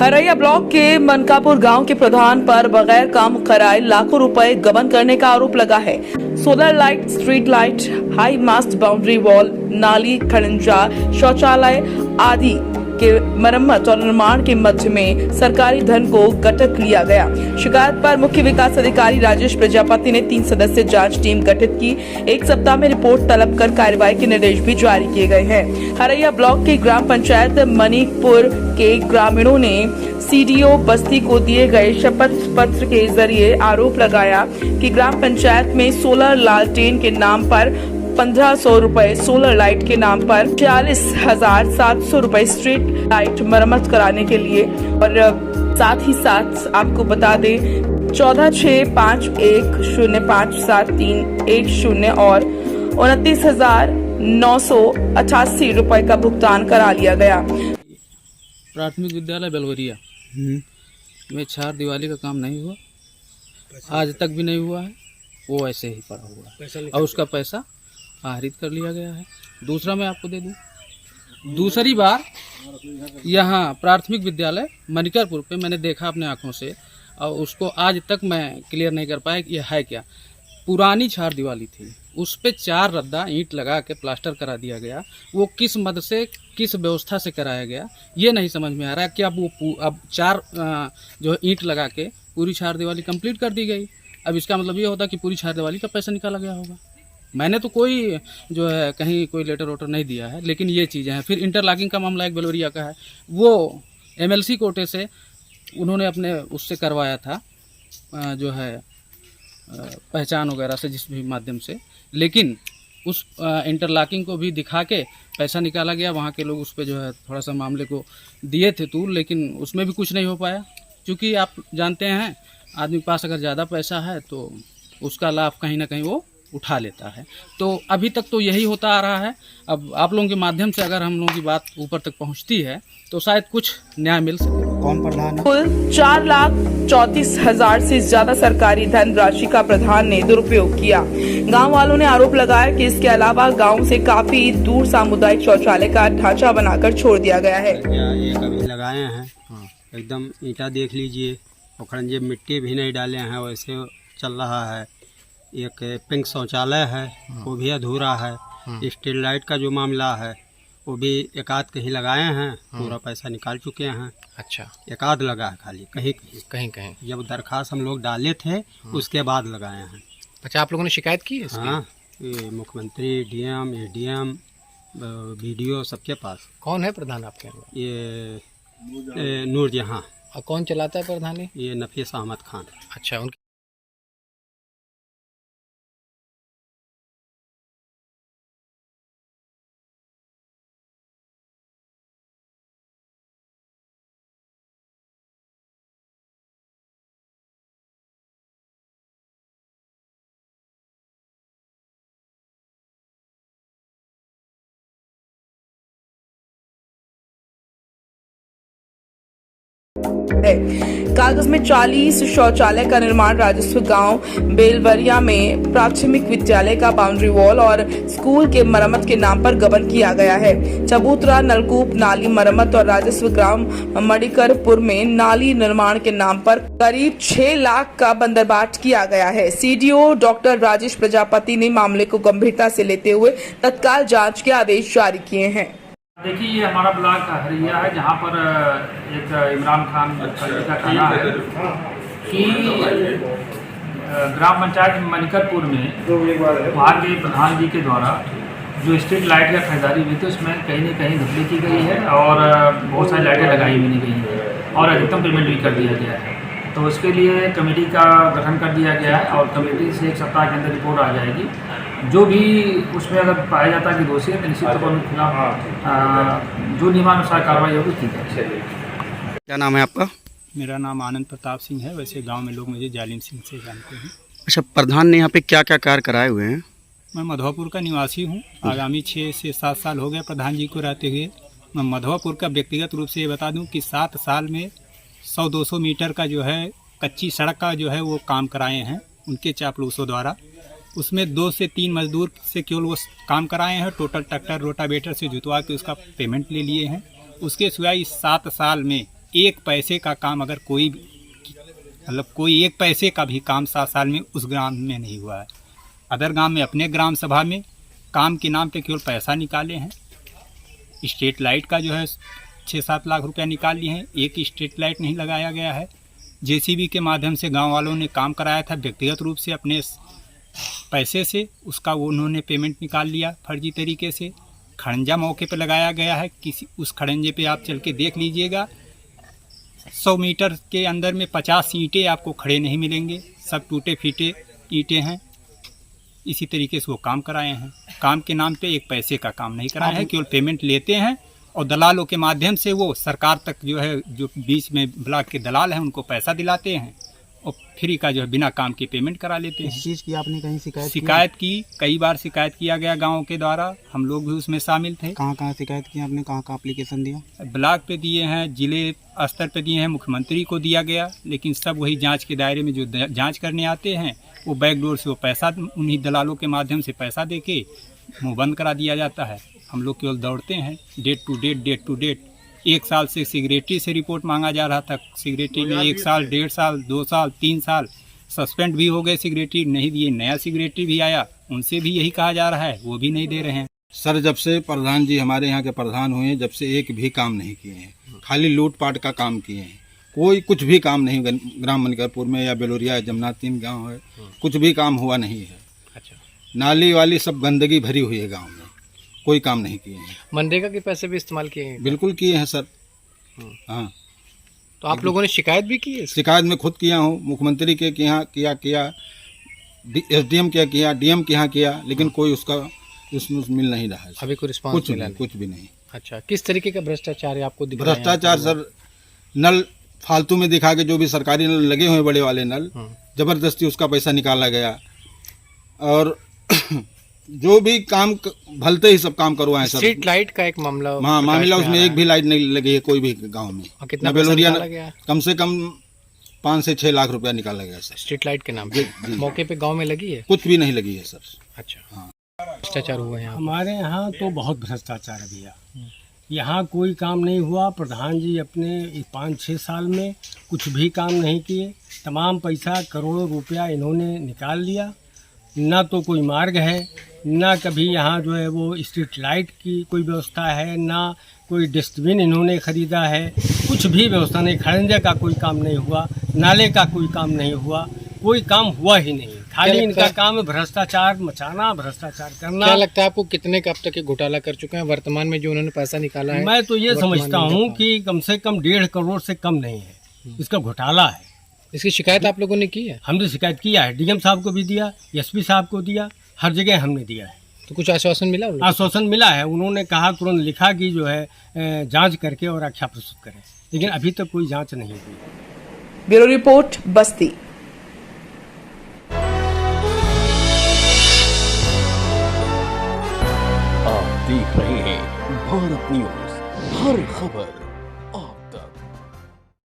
Haraiya block के मनकापुर गांव के प्रधान पर बगैर काम कराए लाखों रुपए गबन करने का आरोप लगा है। Solar light, street light, high mast, boundary wall, नाली, खड़ंजा, शौचालय आदि के मरम्मत और निर्माण के मध्य में सरकारी धन को गठित लिया गया। शिकायत पर मुख्य विकास अधिकारी राजेश प्रजापति ने 3 सदस्यीय जांच टीम गठित की। 1 सप्ताह में रिपोर्ट तलब कर कार्रवाई के निर्देश भी जारी किए गए हैं। हरैया ब्लॉक के ग्राम पंचायत मणिकपुर के ग्रामीणों ने सीडीओ बस्ती को दिए गए शपथ पत्र के जरिए आरोप लगाया कि ग्राम पंचायत में सोलर लालटेन के नाम पर 1500 रुपए, सोलर लाइट के नाम पर 46,700 रुपए स्ट्रीट लाइट मरम्मत कराने के लिए और साथ ही साथ आपको बता दें 14,651,057310 और 29,988 रुपए का भुगतान करा लिया गया। प्राथमिक विद्यालय बेलवरिया में 4 दिवाली का काम नहीं हुआ, आज तक भी नहीं हुआ है, वो ऐसे ही पड़ा हुआ है और उसका पैसा आहरित कर लिया गया है। दूसरा मैं आपको दे दूं, दूसरी बार यहाँ प्राथमिक विद्यालय मणिकरपुर पे मैंने देखा अपने आंखों से और उसको आज तक मैं क्लियर नहीं कर पाया कि यह है क्या। पुरानी 4 दिवाली थी, उस पे 4 रद्दा ईंट लगा के प्लास्टर करा दिया गया। वो किस मद से, किस व्यवस्था से कराया गया ये नहीं समझ में आ रहा है कि अब 4 जो ईंट लगा के पूरी 4 दिवाली कंप्लीट कर दी गई। अब इसका मतलब ये होता कि पूरी 4 दिवाली का पैसा निकाला गया होगा। मैंने तो कोई जो है कहीं कोई लेटर वोटर नहीं दिया है, लेकिन ये चीज़ें हैं। फिर इंटरलॉकिंग का मामला एक बेलोरिया का है, वो एमएलसी कोटे से उन्होंने अपने उससे करवाया था जो है पहचान वगैरह से, जिस भी माध्यम से, लेकिन उस इंटरलॉकिंग को भी दिखा के पैसा निकाला गया। वहाँ के लोग उस पर जो है थोड़ा सा मामले को दिए थे तूल, लेकिन उसमें भी कुछ नहीं हो पाया। क्योंकि आप जानते हैं आदमी के पास अगर ज़्यादा पैसा है तो उसका लाभ कहीं ना कहीं वो उठा लेता है। तो अभी तक तो यही होता आ रहा है। अब आप लोगों के माध्यम से अगर हम लोगों की बात ऊपर तक पहुंचती है तो शायद कुछ न्याय मिल सके। कौन प्रधान है? कुल 4,34,000 से ज्यादा सरकारी धन राशि का प्रधान ने दुरुपयोग किया। गांव वालों ने आरोप लगाया कि इसके अलावा गांव से काफी दूर सामुदायिक शौचालय का ढांचा बनाकर छोड़ दिया गया है। ये कभी लगाए हैं, एकदम ईंटा देख लीजिए, खड़ंजे मिट्टी भी नहीं डाले हैं, वैसे चल रहा है। एक पिंक शौचालय है, वो भी अधूरा है। स्ट्रीट लाइट का जो मामला है वो भी एक आध कहीं लगाए हैं, पूरा पैसा निकाल चुके हैं। अच्छा, एक आध लगा है खाली, कहीं कहीं जब दरखास्त हम लोग डाले थे उसके बाद लगाए हैं। अच्छा, आप लोगों ने शिकायत की है इसकी? हाँ, ये मुख्यमंत्री, डीएम, एडीएम, बीडीओ सबके पास। कौन है प्रधान आपके यहाँ? ये नूरजहां। और कौन चलाता है प्रधानी? ये नफीस अहमद खान। अच्छा, उनकी कागज में 40 शौचालय का निर्माण राजस्व गांव बेलवरिया में प्राथमिक विद्यालय का बाउंड्री वॉल और स्कूल के मरम्मत के नाम पर गबन किया गया है। चबूतरा, नलकूप, नाली मरम्मत और राजस्व ग्राम मणिकरपुर में नाली निर्माण के नाम पर करीब 6 लाख का बंदरबाट किया गया है। सीडीओ डॉक्टर राजेश प्रजापति ने मामले को गंभीरता से लेते हुए तत्काल जाँच के आदेश जारी किए हैं। देखिए, ये हमारा ब्लॉक हरैया है, जहाँ पर एक इमरान खान का कहना है कि ग्राम पंचायत मणिकरपुर में वहाँ के प्रधान जी के द्वारा जो स्ट्रीट लाइट का खरीदारी हुई थी उसमें कहीं न कहीं धुंधली की गई है और बहुत सारी लाइटें लगाई भी नहीं गई हैं और अधिकतम पेमेंट भी कर दिया गया है। तो उसके लिए कमेटी का गठन कर दिया गया है और कमेटी से 1 सप्ताह के अंदर रिपोर्ट आ जाएगी। जो भी उसमें अगर पाया जाता है कि दोषी है तो निश्चित तौर पर उनके खिलाफ जो नियमानुसार कार्रवाई होगी की जाएगी। क्या नाम है आपका? मेरा नाम आनंद प्रताप सिंह है, वैसे गांव में लोग मुझे जालिम सिंह से जानते हैं। अच्छा, प्रधान ने यहाँ पे क्या क्या कार्य कराए हुए हैं? मैं मधवापुर का निवासी हूँ। आगामी 6 से 7 साल हो गए प्रधान जी को रहते हुए। मैं मधवापुर का व्यक्तिगत रूप से ये बता दूँ कि 7 साल में 100-200 मीटर का जो है कच्ची सड़क का जो है वो काम कराए हैं उनके चापलूसों द्वारा। उसमें 2 से 3 मजदूर से केवल वो काम कराए हैं। टोटल ट्रैक्टर रोटावेटर से जुतवा के उसका पेमेंट ले लिए हैं। उसके सिवाय इस 7 साल में एक पैसे का काम अगर कोई एक पैसे का भी काम 7 साल में उस ग्राम में नहीं हुआ है। अदर गांव में अपने ग्राम सभा में काम के नाम पे केवल पैसा निकाले हैं। स्ट्रीट लाइट का जो है 6-7 लाख रुपया निकाल लिए हैं, एक स्ट्रीट लाइट नहीं लगाया गया है। जेसीबी के माध्यम से गांव वालों ने काम कराया था व्यक्तिगत रूप से अपने पैसे से, उसका वो उन्होंने पेमेंट निकाल लिया फर्जी तरीके से। खड़ंजा मौके पे लगाया गया है, किसी उस खड़ंजे पे आप चल के देख लीजिएगा, 100 मीटर के अंदर में 50 ईंटें आपको खड़े नहीं मिलेंगे, सब टूटे फीटे ईंटें हैं। इसी तरीके से वो काम कराए हैं। काम के नाम पे एक पैसे का काम नहीं कराया है, केवल पेमेंट लेते हैं और दलालों के माध्यम से वो सरकार तक जो है, जो बीच में ब्लॉक के दलाल हैं उनको पैसा दिलाते हैं और फ्री का जो है बिना काम के पेमेंट करा लेते हैं। इस चीज़ की आपने कहीं शिकायत की, कई बार शिकायत किया गया गाँव के द्वारा, हम लोग भी उसमें शामिल थे। कहाँ शिकायत की आपने, कहाँ एप्लीकेशन दिया? ब्लॉक पे दिए हैं, जिले स्तर पे दिए हैं, मुख्यमंत्री को दिया गया, लेकिन सब वही जांच के दायरे में जो जांच करने आते हैं वो बैकडोर से वो पैसा उन्हीं दलालों के माध्यम से पैसा देके मुँह बंद करा दिया जाता है। हम लोग केवल दौड़ते हैं डेट टू डेट। 1 साल से सिगरेटरी से रिपोर्ट मांगा जा रहा था, सिगरेटरी में 1 साल, 1.5 साल, 2 साल, 3 साल सस्पेंड भी हो गए, सिगरेटरी नहीं दिए। नया सिगरेटरी भी आया, उनसे भी यही कहा जा रहा है, वो भी नहीं दे रहे हैं। सर, जब से प्रधान जी हमारे यहाँ के प्रधान हुए हैं, जब से एक भी काम नहीं किए हैं, खाली लूटपाट का काम किए हैं। कोई कुछ भी काम नहीं ग्राम मनिकरपुर में या बेलोरिया जमुना 3 गांव है, कुछ भी काम हुआ नहीं है। अच्छा, नाली वाली सब गंदगी भरी हुई है गांव में, कोई काम नहीं किए हैं। मनरेगा के पैसे भी इस्तेमाल किए हैं? बिल्कुल किए हैं सर। हाँ, तो आप लोगों ने शिकायत भी की है? शिकायत मैं खुद किया हूँ, मुख्यमंत्री के यहाँ किया, SDM के किया, DM के यहाँ किया, लेकिन कोई उसका उसमें मिल नहीं रहा है। अभी कोई रिस्पॉन्स मिला नहीं? कुछ भी नहीं। अच्छा, किस तरीके का भ्रष्टाचार है आपको दिख रहा है? भ्रष्टाचार सर, नल फालतू में दिखा के, जो भी सरकारी नल लगे हुए बड़े वाले नल, जबरदस्ती उसका पैसा निकाला गया और जो भी काम भलते ही सब काम करवाए सर। स्ट्रीट लाइट का एक मामला, हाँ, मामला उसमें एक भी लाइट नहीं लगी है कोई भी गांव में। कितना बेलोरिया गया? कम से कम 5 से 6 लाख रुपया निकाला गया सर। स्ट्रीट लाइट के नाम पे मौके पे गांव में लगी है? कुछ भी नहीं लगी है सर। अच्छा, हाँ, भ्रष्टाचार हुआ है यहाँ? हमारे यहाँ तो बहुत भ्रष्टाचार है भैया, यहाँ कोई काम नहीं हुआ। प्रधान जी अपने 5-6 साल में कुछ भी काम नहीं किए, तमाम पैसा करोड़ों रुपया इन्होंने निकाल लिया। ना तो कोई मार्ग है, ना कभी यहाँ जो है वो स्ट्रीट लाइट की कोई व्यवस्था है, ना कोई डस्टबिन इन्होंने ख़रीदा है, कुछ भी व्यवस्था नहीं। खड़ंजे का कोई काम नहीं हुआ, नाले का कोई काम नहीं हुआ, कोई काम हुआ ही नहीं। खाली इनका काम है भ्रष्टाचार मचाना, भ्रष्टाचार करना। क्या लगता है आपको कितने का अब तक ये घोटाला कर चुके हैं वर्तमान में जो उन्होंने पैसा निकाला है? मैं तो ये समझता हूँ कि कम से कम 1.5 करोड़ से कम नहीं है, इसका घोटाला है। इसकी शिकायत आप लोगों ने की है? हमने शिकायत किया है, DM साहब को भी दिया, SP साहब को दिया, हर जगह हमने दिया है। तो कुछ आश्वासन मिला? आश्वासन मिला है, उन्होंने कहा तुरंत लिखा कि जो है जांच करके और आख्या प्रस्तुत करें, लेकिन अभी तक कोई जांच नहीं हुई। ब्यूरो रिपोर्ट, बस्ती। आप देख रहे हैं भारत न्यूज, हर खबर